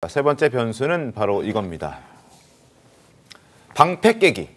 세 번째 변수는 바로 이겁니다. 방패 깨기.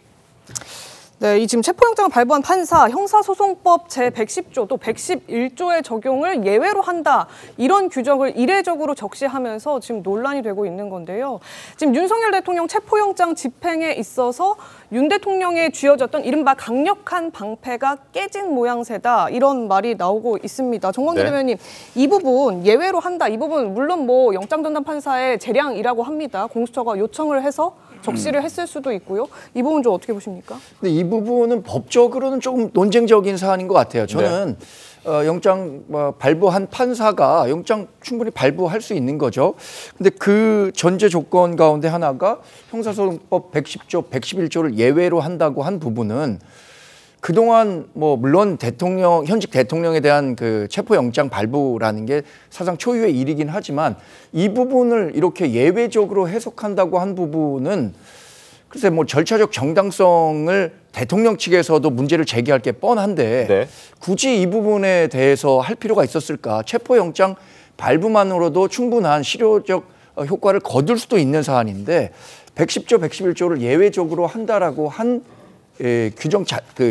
네, 이 지금 체포영장을 발부한 판사, 형사소송법 제110조 또 111조의 적용을 예외로 한다. 이런 규정을 이례적으로 적시하면서 지금 논란이 되고 있는 건데요. 지금 윤석열 대통령 체포영장 집행에 있어서 윤 대통령에 쥐어졌던 이른바 강력한 방패가 깨진 모양새다. 이런 말이 나오고 있습니다. 정광재 대변인, 이 부분 예외로 한다. 이 부분 물론 뭐 영장전담 판사의 재량이라고 합니다. 공수처가 요청을 해서 적시를 했을 수도 있고요. 이 부분 좀 어떻게 보십니까? 근데 이 부분은 법적으로는 조금 논쟁적인 사안인 것 같아요. 저는 영장 발부한 판사가 영장 충분히 발부할 수 있는 거죠. 근데 그 전제 조건 가운데 하나가 형사소송법 110조, 111조를 예외로 한다고 한 부분은 그동안 뭐 물론 현직 대통령에 대한 그 체포영장 발부라는 게 사상 초유의 일이긴 하지만 이 부분을 이렇게 예외적으로 해석한다고 한 부분은 글쎄 뭐 절차적 정당성을 대통령 측에서도 문제를 제기할 게 뻔한데 굳이 이 부분에 대해서 할 필요가 있었을까? 체포영장 발부만으로도 충분한 실효적 효과를 거둘 수도 있는 사안인데 110조, 111조를 예외적으로 한다라고 한 규정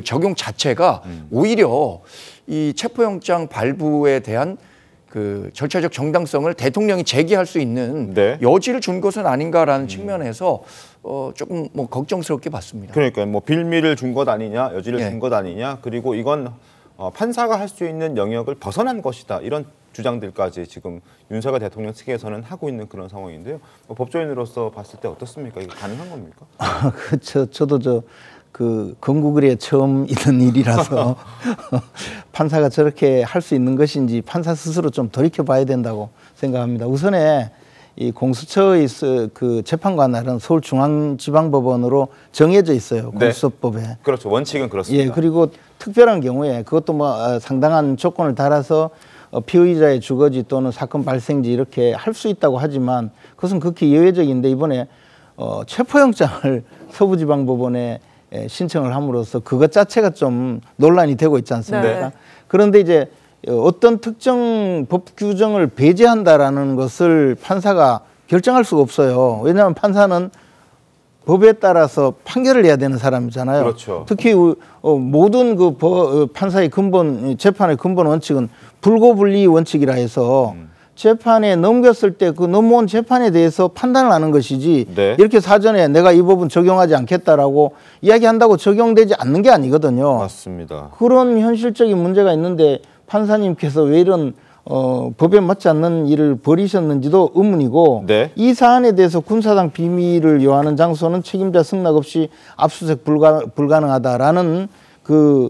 적용 자체가 오히려 이 체포영장 발부에 대한 그 절차적 정당성을 대통령이 제기할 수 있는 여지를 준 것은 아닌가라는 측면에서 조금 뭐 걱정스럽게 봤습니다. 그러니까 뭐 빌미를 준 것 아니냐, 여지를 준 것 아니냐, 그리고 이건 판사가 할 수 있는 영역을 벗어난 것이다. 이런 주장들까지 지금 윤석열 대통령 측에서는 하고 있는 그런 상황인데요. 법조인으로서 봤을 때 어떻습니까? 이게 가능한 겁니까? 그렇죠. 저도 그 건국을에 처음 있는 일이라서 판사가 저렇게 할 수 있는 것인지 판사 스스로 좀 돌이켜봐야 된다고 생각합니다. 우선에 이 공수처의 그 재판관은 서울중앙지방법원으로 정해져 있어요. 공수처법에. 그렇죠. 원칙은 그렇습니다. 예, 그리고 특별한 경우에 그것도 뭐 상당한 조건을 달아서 피의자의 주거지 또는 사건 발생지 이렇게 할 수 있다고 하지만 그것은 극히 예외적인데 이번에 체포영장을 서부지방법원에 신청을 함으로써 그것 자체가 좀 논란이 되고 있지 않습니까? 그런데 이제 어떤 특정 법 규정을 배제한다라는 것을 판사가 결정할 수가 없어요. 왜냐하면 판사는 법에 따라서 판결을 해야 되는 사람이잖아요. 그렇죠. 특히 모든 그 판사의 근본, 재판의 근본 원칙은 불고불리 원칙이라 해서 재판에 넘겼을 때 그 넘어온 재판에 대해서 판단을 하는 것이지 이렇게 사전에 내가 이 법은 적용하지 않겠다라고 이야기한다고 적용되지 않는 게 아니거든요. 맞습니다. 그런 현실적인 문제가 있는데 판사님께서 왜 이런 법에 맞지 않는 일을 벌이셨는지도 의문이고 이 사안에 대해서 군사상 비밀을 요하는 장소는 책임자 승낙 없이 압수수색 불가능하다라는 그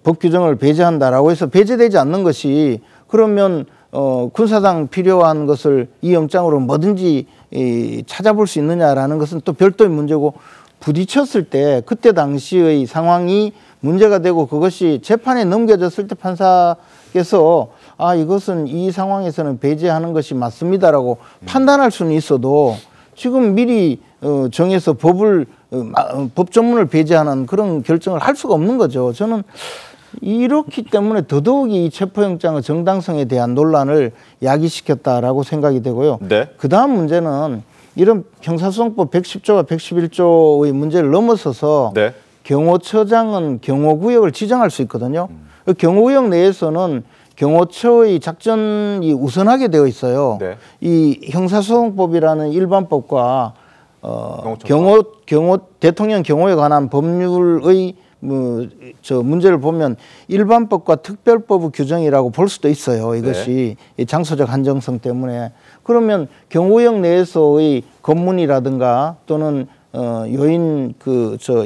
법 규정을 배제한다라고 해서 배제되지 않는 것이 그러면 군사상 필요한 것을 이 영장으로 뭐든지 찾아볼 수 있느냐라는 것은 또 별도의 문제고 부딪혔을 때 그때 당시의 상황이 문제가 되고 그것이 재판에 넘겨졌을 때 판사께서 아 이것은 이 상황에서는 배제하는 것이 맞습니다라고 판단할 수는 있어도 지금 미리 정해서 법 전문을 배제하는 그런 결정을 할 수가 없는 거죠. 저는 이렇기 때문에 더더욱이 이 체포영장의 정당성에 대한 논란을 야기시켰다라고 생각이 되고요. 그 다음 문제는 이런 형사소송법 110조와 111조의 문제를 넘어서서 경호처장은 경호구역을 지정할 수 있거든요. 그 경호구역 내에서는 경호처의 작전이 우선하게 되어 있어요. 이 형사소송법이라는 일반법과 대통령 경호에 관한 법률의 문제를 보면 일반법과 특별법 규정이라고 볼 수도 있어요. 이것이 장소적 한정성 때문에. 그러면 경호역 내에서의 검문이라든가 또는 요인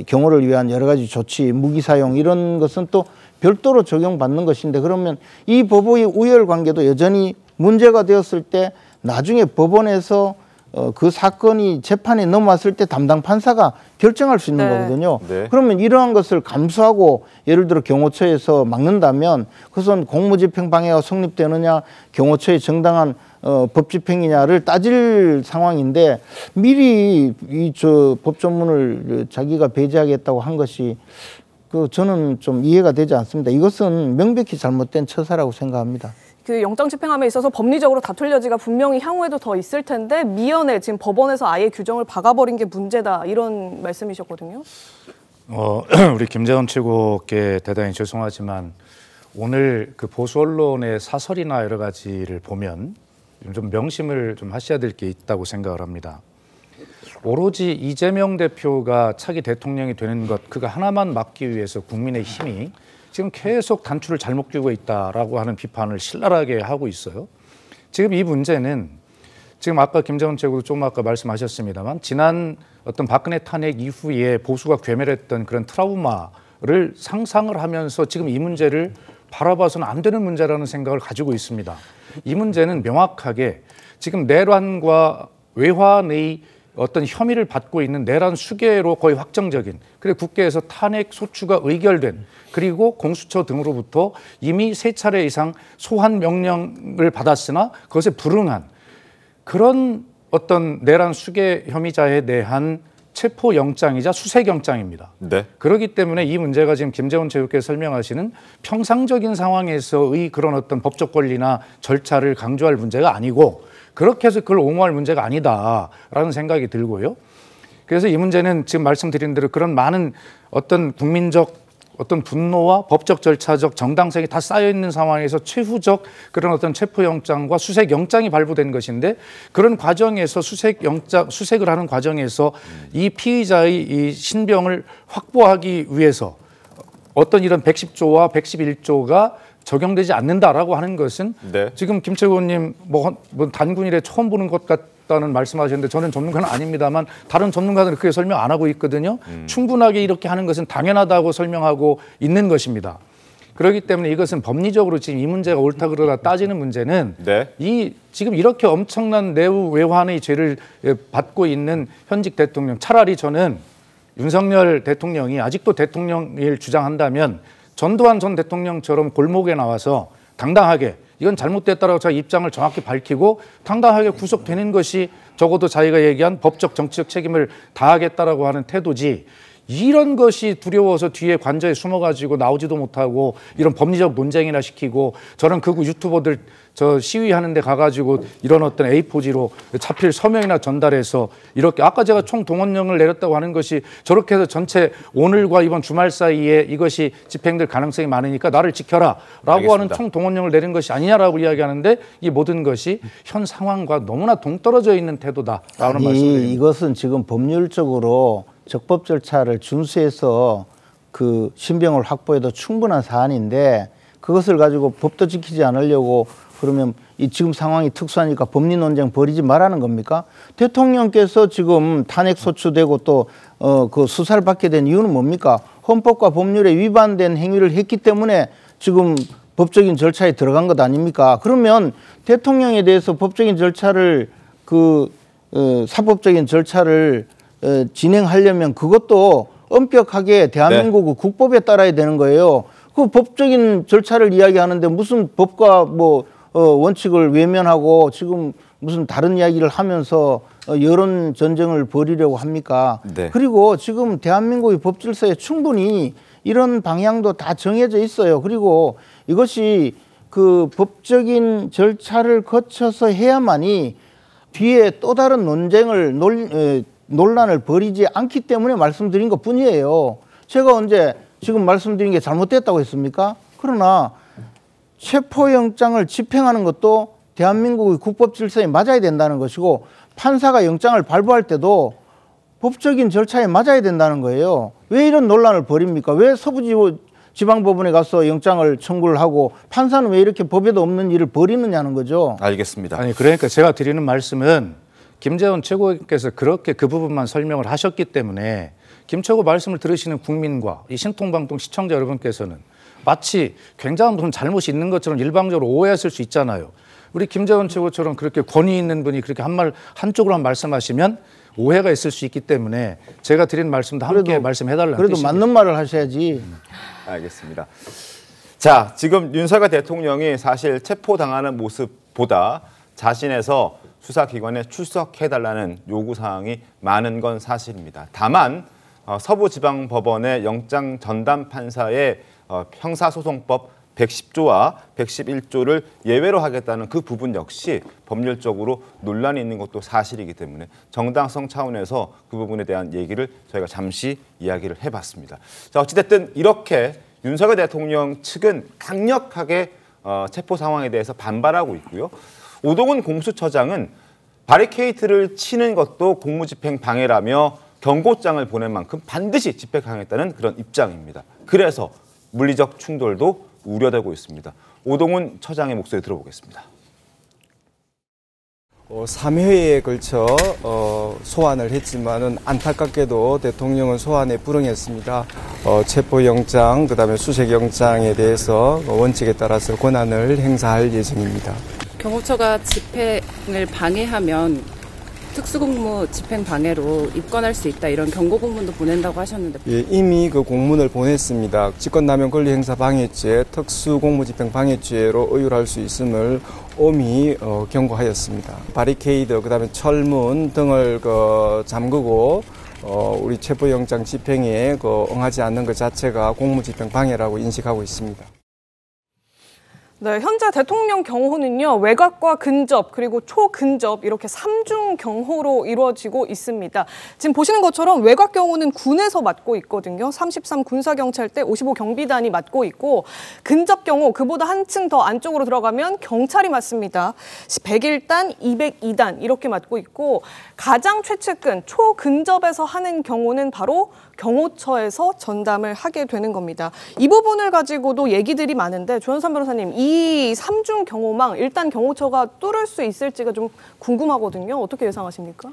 경호를 위한 여러 가지 조치, 무기 사용 이런 것은 또 별도로 적용받는 것인데 그러면 이 법의 우열 관계도 여전히 문제가 되었을 때 나중에 법원에서 그 사건이 재판에 넘어왔을 때 담당 판사가 결정할 수 있는 거거든요. 그러면 이러한 것을 감수하고 예를 들어 경호처에서 막는다면 그것은 공무집행 방해가 성립되느냐 경호처의 정당한 법집행이냐를 따질 상황인데 미리 법 전문을 자기가 배제하겠다고 한 것이 저는 좀 이해가 되지 않습니다. 이것은 명백히 잘못된 처사라고 생각합니다. 그 영장 집행함에 있어서 법리적으로 다툴 여지가 분명히 향후에도 더 있을 텐데 미연에 지금 법원에서 아예 규정을 박아버린 게 문제다 이런 말씀이셨거든요. 우리 김재원 최고께 대단히 죄송하지만 오늘 그 보수 언론의 사설이나 여러 가지를 보면 좀 명심을 좀 하셔야 될 게 있다고 생각을 합니다. 오로지 이재명 대표가 차기 대통령이 되는 것 그거 하나만 막기 위해서 국민의힘이 지금 계속 단추를 잘못 끼고 있다라고 하는 비판을 신랄하게 하고 있어요. 지금 이 문제는 지금 아까 김재원 최고도 조금 아까 말씀하셨습니다만 지난 어떤 박근혜 탄핵 이후에 보수가 괴멸했던 그런 트라우마를 상상을 하면서 지금 이 문제를 바라봐서는 안 되는 문제라는 생각을 가지고 있습니다. 이 문제는 명확하게 지금 내란과 외환의 어떤 혐의를 받고 있는 내란 수계로 거의 확정적인 그리고 국회에서 탄핵 소추가 의결된 그리고 공수처 등으로부터 이미 3차례 이상 소환 명령을 받았으나 그것에 불응한 그런 어떤 내란 수계 혐의자에 대한 체포영장이자 수색영장입니다. 네. 그렇기 때문에 이 문제가 지금 김재원 최고께서 설명하시는 평상적인 상황에서의 그런 어떤 법적 권리나 절차를 강조할 문제가 아니고 그렇게 해서 그걸 옹호할 문제가 아니다라는 생각이 들고요. 그래서 이 문제는 지금 말씀드린 대로 그런 많은 어떤 국민적 어떤 분노와 법적 절차적 정당성이 다 쌓여 있는 상황에서 최후적 그런 어떤 체포영장과 수색영장이 발부된 것인데 그런 과정에서 수색을 하는 과정에서 이 피의자의 이 신병을 확보하기 위해서 어떤 이런 110조와 111조가 적용되지 않는다라고 하는 것은 네. 지금 김최고 의원님 뭐 단군 이래 처음 보는 것 같다는 말씀하셨는데 저는 전문가는 아닙니다만 다른 전문가들은 그렇게 설명 안 하고 있거든요. 충분하게 이렇게 하는 것은 당연하다고 설명하고 있는 것입니다. 그렇기 때문에 이것은 법리적으로 지금 이 문제가 옳다 그러다 따지는 문제는 네. 이 지금 이렇게 엄청난 내부 외환의 죄를 받고 있는 현직 대통령 차라리 저는 윤석열 대통령이 아직도 대통령을 주장한다면 전두환 전 대통령처럼 골목에 나와서 당당하게 이건 잘못됐다라고 자기 입장을 정확히 밝히고 당당하게 구속되는 것이 적어도 자기가 얘기한 법적 정치적 책임을 다하겠다라고 하는 태도지 이런 것이 두려워서 뒤에 관저에 숨어가지고 나오지도 못하고 이런 법리적 논쟁이나 시키고 저런 극우 유튜버들 저 시위하는 데 가가지고 이런 어떤 A4지로 차필 서명이나 전달해서 이렇게 아까 제가 총동원령을 내렸다고 하는 것이 저렇게 해서 전체 오늘과 이번 주말 사이에 이것이 집행될 가능성이 많으니까 나를 지켜라 라고 하는 총동원령을 내린 것이 아니냐라고 이야기하는데 이 모든 것이 현 상황과 너무나 동떨어져 있는 태도다라는 말씀드립니다. 이것은 지금 법률적으로 적법 절차를 준수해서 그 신병을 확보해도 충분한 사안인데 그것을 가지고 법도 지키지 않으려고 그러면 이 지금 상황이 특수하니까 법리 논쟁 벌이지 말라는 겁니까? 대통령께서 지금 탄핵 소추되고 또 그 수사를 받게 된 이유는 뭡니까? 헌법과 법률에 위반된 행위를 했기 때문에 지금 법적인 절차에 들어간 것 아닙니까? 그러면 대통령에 대해서 법적인 절차를 사법적인 절차를 진행하려면 그것도 엄격하게 대한민국 국법에 따라야 되는 거예요. 그 법적인 절차를 이야기하는데 무슨 법과 원칙을 외면하고 지금 무슨 다른 이야기를 하면서 여론 전쟁을 벌이려고 합니까? 네. 그리고 지금 대한민국의 법 질서에 충분히 이런 방향도 다 정해져 있어요. 그리고 이것이 그 법적인 절차를 거쳐서 해야만이 뒤에 또 다른 논란을 벌이지 않기 때문에 말씀드린 것 뿐이에요. 제가 언제 지금 말씀드린 게 잘못됐다고 했습니까? 그러나 체포영장을 집행하는 것도 대한민국의 국법 질서에 맞아야 된다는 것이고 판사가 영장을 발부할 때도 법적인 절차에 맞아야 된다는 거예요. 왜 이런 논란을 벌입니까? 왜 서부지방법원에 가서 영장을 청구를 하고 판사는 왜 이렇게 법에도 없는 일을 벌이느냐는 거죠. 알겠습니다. 아니 그러니까 제가 드리는 말씀은 김재원 최고께서 그렇게 그 부분만 설명을 하셨기 때문에 김 최고 말씀을 들으시는 국민과 이 신통방통 시청자 여러분께서는 마치 굉장한 무슨 잘못이 있는 것처럼 일방적으로 오해했을 수 있잖아요. 우리 김재원 최고처럼 그렇게 권위 있는 분이 그렇게 한쪽으로만 말씀하시면 오해가 있을 수 있기 때문에 제가 드린 말씀도 함께 말씀해달라는 그래도 뜻입니다. 맞는 말을 하셔야지. 알겠습니다. 자, 지금 윤석열 대통령이 사실 체포당하는 모습보다 자신에서 수사기관에 출석해달라는 요구사항이 많은 건 사실입니다. 다만 서부지방법원의 영장 전담 판사의 형사소송법 110조와 111조를 예외로 하겠다는 그 부분 역시 법률적으로 논란이 있는 것도 사실이기 때문에 정당성 차원에서 그 부분에 대한 얘기를 저희가 잠시 이야기를 해봤습니다. 자, 어찌됐든 이렇게 윤석열 대통령 측은 강력하게 체포 상황에 대해서 반발하고 있고요. 오동훈 공수처장은 바리케이트를 치는 것도 공무집행 방해라며 경고장을 보낸 만큼 반드시 집행하겠다는 그런 입장입니다. 그래서 물리적 충돌도 우려되고 있습니다. 오동훈 처장의 목소리 들어보겠습니다. 3회에 걸쳐 소환을 했지만은 안타깝게도 대통령은 소환에 불응했습니다. 체포영장, 그다음에 수색영장에 대해서 원칙에 따라서 권한을 행사할 예정입니다. 경호처가 집행을 방해하면 특수공무 집행 방해로 입건할 수 있다, 이런 경고 공문도 보낸다고 하셨는데. 예, 이미 그 공문을 보냈습니다. 직권남용 권리행사 방해죄, 특수공무 집행 방해죄로 의율할 수 있음을 엄히 경고하였습니다. 바리케이드, 그다음에 철문 등을 잠그고 우리 체포영장 집행에 응하지 않는 것 자체가 공무집행 방해라고 인식하고 있습니다. 네, 현재 대통령 경호는요, 외곽과 근접 그리고 초근접 이렇게 3중 경호로 이루어지고 있습니다. 지금 보시는 것처럼 외곽 경호는 군에서 맡고 있거든요. 33 군사경찰대 55 경비단이 맡고 있고, 근접 경호 그보다 한층 더 안쪽으로 들어가면 경찰이 맡습니다. 101단, 202단 이렇게 맡고 있고, 가장 최측근 초근접에서 하는 경호는 바로 경호처에서 전담을 하게 되는 겁니다. 이 부분을 가지고도 얘기들이 많은데, 조현선 변호사님, 이 3중 경호망 일단 경호처가 뚫을 수 있을지가 좀 궁금하거든요. 어떻게 예상하십니까?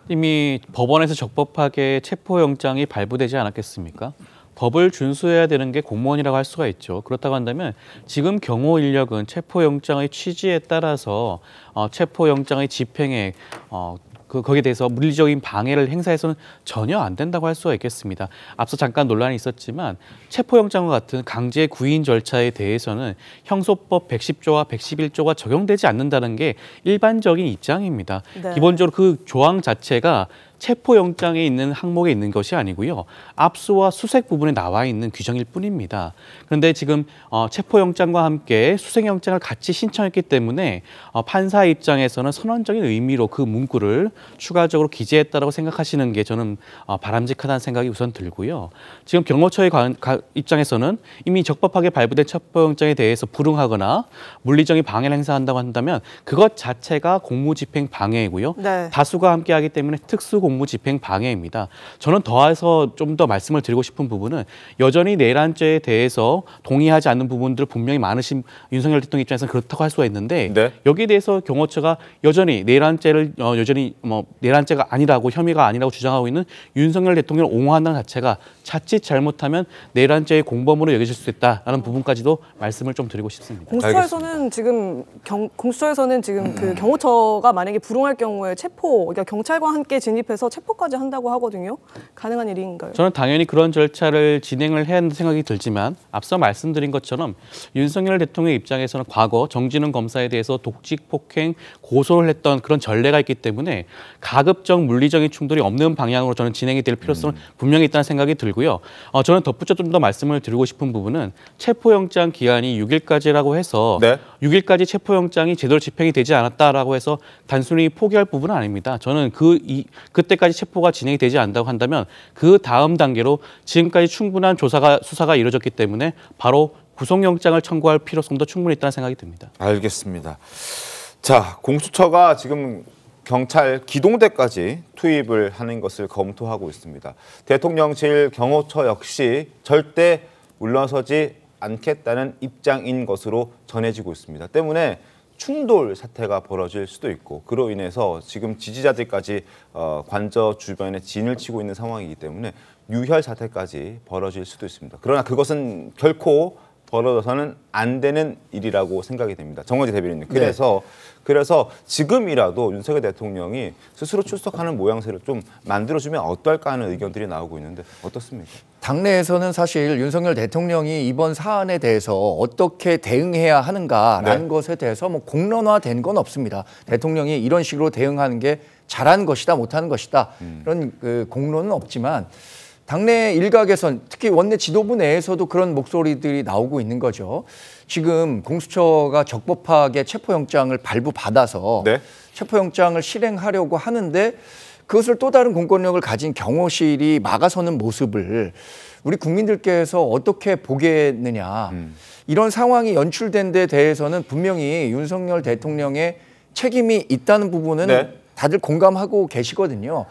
이미 법원에서 적법하게 체포영장이 발부되지 않았겠습니까? 법을 준수해야 되는 게 공무원이라고 할 수가 있죠. 그렇다고 한다면 지금 경호 인력은 체포영장의 취지에 따라서 체포영장의 집행에 거기에 대해서 물리적인 방해를 행사해서는 전혀 안 된다고 할 수가 있겠습니다. 앞서 잠깐 논란이 있었지만 체포영장과 같은 강제 구인 절차에 대해서는 형소법 110조와 111조가 적용되지 않는다는 게 일반적인 입장입니다. 네. 기본적으로 그 조항 자체가 체포영장에 있는 항목에 있는 것이 아니고요. 압수와 수색 부분에 나와 있는 규정일 뿐입니다. 그런데 지금 체포영장과 함께 수색영장을 같이 신청했기 때문에 판사 입장에서는 선언적인 의미로 그 문구를 추가적으로 기재했다고 생각하시는 게 저는 바람직하다는 생각이 우선 들고요. 지금 경호처의 입장에서는 이미 적법하게 발부된 체포영장에 대해서 불응하거나 물리적인 방해를 행사한다고 한다면 그것 자체가 공무집행 방해이고요. 네. 다수가 함께하기 때문에 특수공무집행 방해입니다. 저는 더해서 좀 더 말씀을 드리고 싶은 부분은 여전히 내란죄에 대해서 동의하지 않는 부분들 분명히 많으신 윤석열 대통령 입장에서는 그렇다고 할 수가 있는데 네. 여기에 대해서 경호처가 여전히 내란죄를 내란죄가 아니라고, 혐의가 아니라고 주장하고 있는 윤석열 대통령을 옹호한다는 자체가 자칫 잘못하면 내란죄의 공범으로 여겨질 수 있다라는 부분까지도 말씀을 좀 드리고 싶습니다. 공수처에서는 지금 그 경호처가 만약에 불응할 경우에 그러니까 경찰과 함께 진입해서 체포까지 한다고 하거든요. 가능한 일인가요? 저는 당연히 그런 절차를 진행을 해야 한다는 생각이 들지만 앞서 말씀드린 것처럼 윤석열 대통령 입장에서는 과거 정진웅 검사에 대해서 독직 폭행 고소를 했던 그런 전례가 있기 때문에 가급적 물리적인 충돌이 없는 방향으로 저는 진행이 될 필요성은 분명히 있다는 생각이 들고요. 저는 덧붙여 좀 더 말씀을 드리고 싶은 부분은 체포영장 기한이 6일까지라고 해서 네. 6일까지 체포영장이 제대로 집행이 되지 않았다라고 해서 단순히 포기할 부분은 아닙니다. 저는 그때까지 체포가 진행이 되지 않는다고 한다면 그 다음 단계로 지금까지 충분한 수사가 이루어졌기 때문에 바로 구속영장을 청구할 필요성도 충분히 있다는 생각이 듭니다. 알겠습니다. 자, 공수처가 지금 경찰 기동대까지 투입을 하는 것을 검토하고 있습니다. 대통령실 경호처 역시 절대 물러서지 않겠다는 입장인 것으로 전해지고 있습니다. 때문에 충돌 사태가 벌어질 수도 있고, 그로 인해서 지금 지지자들까지 관저 주변에 진을 치고 있는 상황이기 때문에 유혈 사태까지 벌어질 수도 있습니다. 그러나 그것은 결코 벌어져서는 안 되는 일이라고 생각이 됩니다. 정원지 대변인님. 그래서 지금이라도 윤석열 대통령이 스스로 출석하는 모양새를 좀 만들어주면 어떨까 하는 의견들이 나오고 있는데 어떻습니까? 당내에서는 사실 윤석열 대통령이 이번 사안에 대해서 어떻게 대응해야 하는가라는 것에 대해서 공론화된 건 없습니다. 대통령이 이런 식으로 대응하는 게 잘하는 것이다, 못하는 것이다, 이런 공론은 없지만 당내 일각에선 특히 원내 지도부 내에서도 그런 목소리들이 나오고 있는 거죠. 지금 공수처가 적법하게 체포영장을 발부받아서 네. 체포영장을 실행하려고 하는데 그것을 또 다른 공권력을 가진 경호실이 막아서는 모습을 우리 국민들께서 어떻게 보겠느냐. 이런 상황이 연출된 데 대해서는 분명히 윤석열 대통령의 책임이 있다는 부분은 네. 다들 공감하고 계시거든요.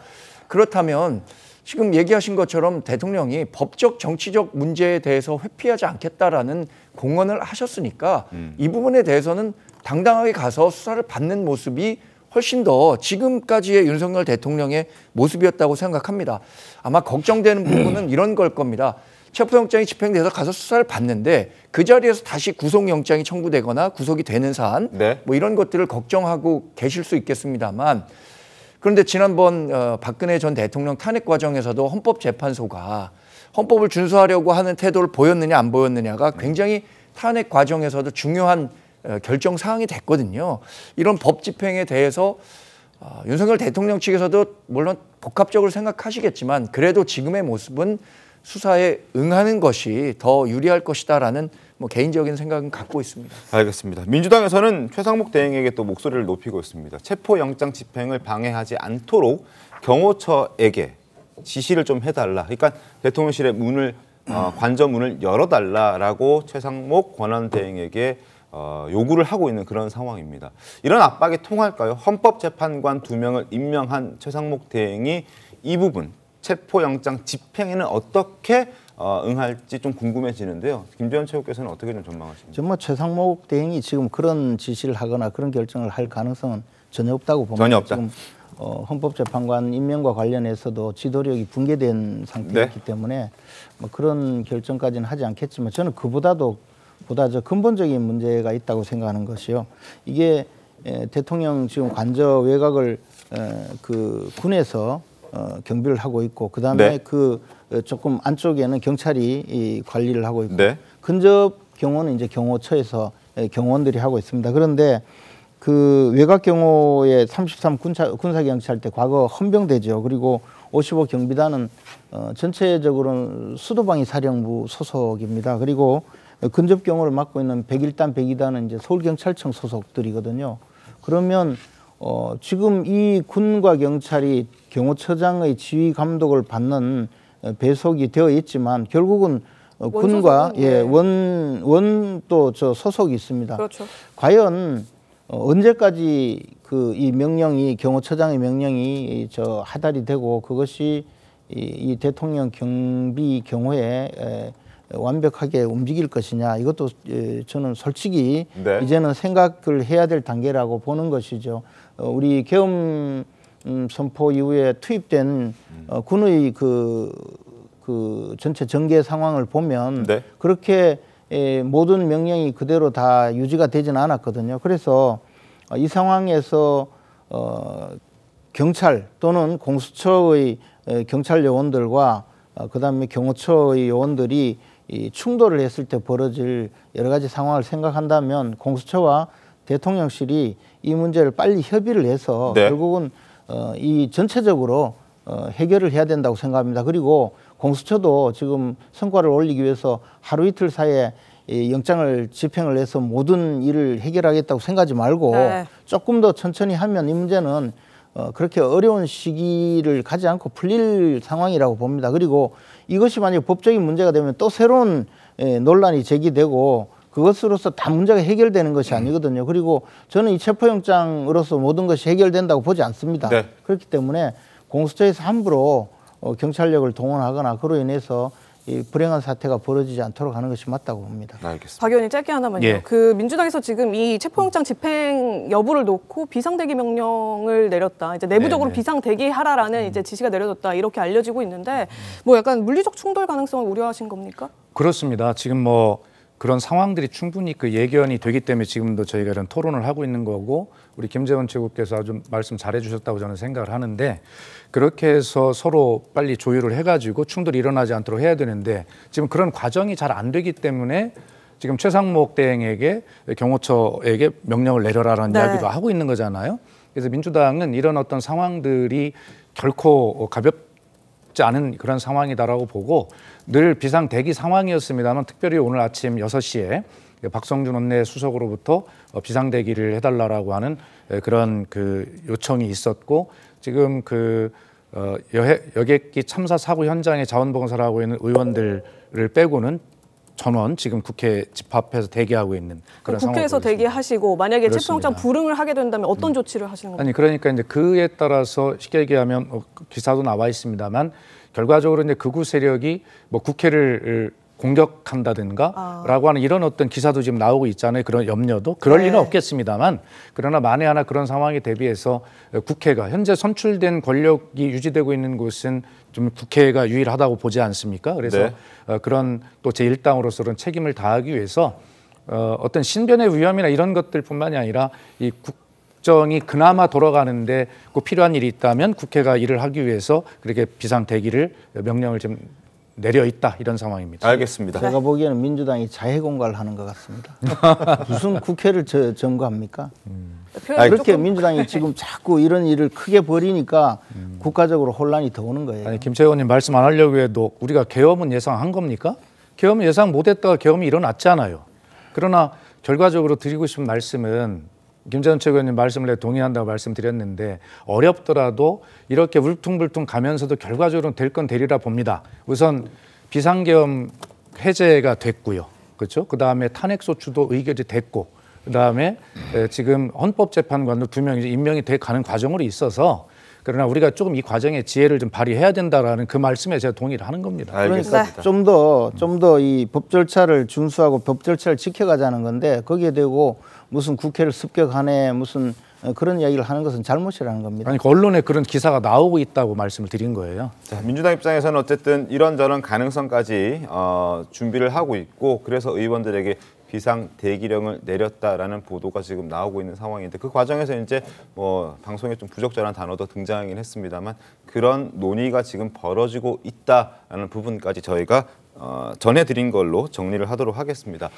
그렇다면 지금 얘기하신 것처럼 대통령이 법적 정치적 문제에 대해서 회피하지 않겠다라는 공언을 하셨으니까 이 부분에 대해서는 당당하게 가서 수사를 받는 모습이 훨씬 더 지금까지의 윤석열 대통령의 모습이었다고 생각합니다. 아마 걱정되는 부분은 이런 걸 겁니다. 체포영장이 집행돼서 가서 수사를 받는데 그 자리에서 다시 구속영장이 청구되거나 구속이 되는 사안 네. 뭐 이런 것들을 걱정하고 계실 수 있겠습니다만 그런데 지난번 박근혜 전 대통령 탄핵 과정에서도 헌법재판소가 헌법을 준수하려고 하는 태도를 보였느냐 안 보였느냐가 굉장히 탄핵 과정에서도 중요한 결정 사항이 됐거든요. 이런 법 집행에 대해서 윤석열 대통령 측에서도 물론 복합적으로 생각하시겠지만 그래도 지금의 모습은 수사에 응하는 것이 더 유리할 것이다라는 뭐 개인적인 생각은 갖고 있습니다. 알겠습니다. 민주당에서는 최상목 대행에게 또 목소리를 높이고 있습니다. 체포영장 집행을 방해하지 않도록 경호처에게 지시를 좀 해달라. 그러니까 대통령실의 문을 관저문을 열어달라라고 최상목 권한대행에게 요구를 하고 있는 그런 상황입니다. 이런 압박이 통할까요? 헌법재판관 2명을 임명한 최상목 대행이 이 부분 체포영장 집행에는 어떻게 응할지 좀 궁금해지는데요. 김재원 최고께서는 어떻게 좀 전망하십니까? 정말 최상목 대행이 지금 그런 지시를 하거나 그런 결정을 할 가능성은 전혀 없다고 봅니다. 전혀 없다. 지금 헌법재판관 임명과 관련해서도 지도력이 붕괴된 상태이기 네. 때문에 뭐 그런 결정까지는 하지 않겠지만 저는 보다 저 근본적인 문제가 있다고 생각하는 것이요. 이게 대통령 지금 관저 외곽을 그 군에서 경비를 하고 있고 그다음에 네. 그 조금 안쪽에는 경찰이 이 관리를 하고 있고 네. 근접 경호는 이제 경호처에서 경호원들이 하고 있습니다. 그런데 그 외곽 경호의 33 군사경찰대 과거 헌병대죠. 그리고 55 경비단은 전체적으로는 수도방위 사령부 소속입니다. 그리고 근접 경호를 맡고 있는 101단, 102단은 이제 서울경찰청 소속들이거든요. 그러면 지금 이 군과 경찰이 경호처장의 지휘 감독을 받는 배속이 되어 있지만 결국은 군과 원 또 저 소속이 있습니다. 그렇죠. 과연 언제까지 그 이 명령이 경호처장의 명령이 저 하달이 되고 그것이 이 대통령 경비 경호에 완벽하게 움직일 것이냐 이것도 저는 솔직히 네. 이제는 생각을 해야 될 단계라고 보는 것이죠. 우리 계엄 선포 이후에 투입된 군의 그 전체 전개 상황을 보면 네. 그렇게 모든 명령이 그대로 다 유지가 되지는 않았거든요. 그래서 이 상황에서 경찰 또는 공수처의 경찰 요원들과 그다음에 경호처의 요원들이 이 충돌을 했을 때 벌어질 여러 가지 상황을 생각한다면 공수처와 대통령실이 이 문제를 빨리 협의를 해서 네. 결국은 이 전체적으로 해결을 해야 된다고 생각합니다. 그리고 공수처도 지금 성과를 올리기 위해서 하루 이틀 사이에 이 영장을 집행을 해서 모든 일을 해결하겠다고 생각하지 말고 네. 조금 더 천천히 하면 이 문제는 그렇게 어려운 시기를 가지 않고 풀릴 상황이라고 봅니다. 그리고 이것이 만약 법적인 문제가 되면 또 새로운 논란이 제기되고 그것으로서 다 문제가 해결되는 것이 아니거든요. 그리고 저는 이 체포영장으로서 모든 것이 해결된다고 보지 않습니다. 네. 그렇기 때문에 공수처에서 함부로 경찰력을 동원하거나 그로 인해서 이 불행한 사태가 벌어지지 않도록 하는 것이 맞다고 봅니다. 알겠습니다. 박 의원님 짧게 하나만요. 예. 그 민주당에서 지금 이 체포영장 집행 여부를 놓고 비상대기 명령을 내렸다. 이제 내부적으로 네네. 비상대기하라라는 이제 지시가 내려졌다. 이렇게 알려지고 있는데 뭐 약간 물리적 충돌 가능성을 우려하신 겁니까? 그렇습니다. 지금 뭐 그런 상황들이 충분히 그 예견이 되기 때문에 지금도 저희가 이런 토론을 하고 있는 거고 우리 김재원 최고께서 아주 말씀 잘해 주셨다고 저는 생각을 하는데 그렇게 해서 서로 빨리 조율을 해가지고 충돌이 일어나지 않도록 해야 되는데 지금 그런 과정이 잘 안 되기 때문에 지금 최상목 대행에게 경호처에게 명령을 내려라라는 네. 이야기도 하고 있는 거잖아요. 그래서 민주당은 이런 어떤 상황들이 결코 쉽지 않은 그런 상황이다라고 보고 늘 비상 대기 상황이었습니다만 특별히 오늘 아침 6시에 박성준 원내 수석으로부터 비상 대기를 해달라고 하는 그런 그 요청이 있었고 지금 그 여객기 참사 사고 현장에 자원봉사를 하고 있는 의원들을 빼고는 전원 지금 국회 집합해서 대기하고 있는 그런 상황. 국회에서 대기하시고 만약에 그렇습니다. 체포영장 불응을 하게 된다면 어떤 조치를 하시는 겁니까? 아니 그러니까 이제 그에 따라서 쉽게 얘기하면 기사도 나와 있습니다만 결과적으로 이제 극우 세력이 뭐 국회를 공격한다든가라고 하는 이런 어떤 기사도 지금 나오고 있잖아요. 그런 염려도 그럴 리는 없겠습니다만 그러나 만에 하나 그런 상황에 대비해서 국회가 현재 선출된 권력이 유지되고 있는 곳은 좀 국회가 유일하다고 보지 않습니까? 그래서 그런 또 제1당으로서 그런 책임을 다하기 위해서 어떤 신변의 위험이나 이런 것들뿐만이 아니라 이 국정이 그나마 돌아가는데 꼭 필요한 일이 있다면 국회가 일을 하기 위해서 그렇게 비상 대기를 명령을 좀 내려 있다 이런 상황입니다. 알겠습니다. 제가 보기에는 민주당이 자해공갈을 하는 것 같습니다. 무슨 국회를 점거합니까? 그렇게 민주당이 지금 자꾸 이런 일을 크게 벌이니까 국가적으로 혼란이 더 오는 거예요. 아니 김 의원님 말씀 안 하려고 해도 우리가 계엄은 예상한 겁니까? 계엄은 예상 못했다가 계엄이 일어났잖아요. 그러나 결과적으로 드리고 싶은 말씀은 김재원 최고위원님 말씀을 내가 동의한다고 말씀드렸는데 어렵더라도 이렇게 울퉁불퉁 가면서도 결과적으로는 될 건 되리라 봅니다. 우선 비상계엄 해제가 됐고요. 그렇죠? 그다음에 탄핵소추도 의결이 됐고 그다음에 지금 헌법재판관도 2명이 임명이 돼 가는 과정으로 있어서 그러나 우리가 조금 이 과정에 지혜를 좀 발휘해야 된다라는 그 말씀에 제가 동의를 하는 겁니다. 알겠습니다. 그러니까 좀 더 이 법 절차를 준수하고 법 절차를 지켜가자는 건데 거기에 대고 무슨 국회를 습격하네 무슨 그런 이야기를 하는 것은 잘못이라는 겁니다. 아니 언론에 그런 기사가 나오고 있다고 말씀을 드린 거예요. 자, 민주당 입장에서는 어쨌든 이런저런 가능성까지 준비를 하고 있고 그래서 의원들에게 비상 대기령을 내렸다라는 보도가 지금 나오고 있는 상황인데 그 과정에서 이제 뭐 방송에 좀 부적절한 단어도 등장하긴 했습니다만 그런 논의가 지금 벌어지고 있다라는 부분까지 저희가 전해드린 걸로 정리를 하도록 하겠습니다.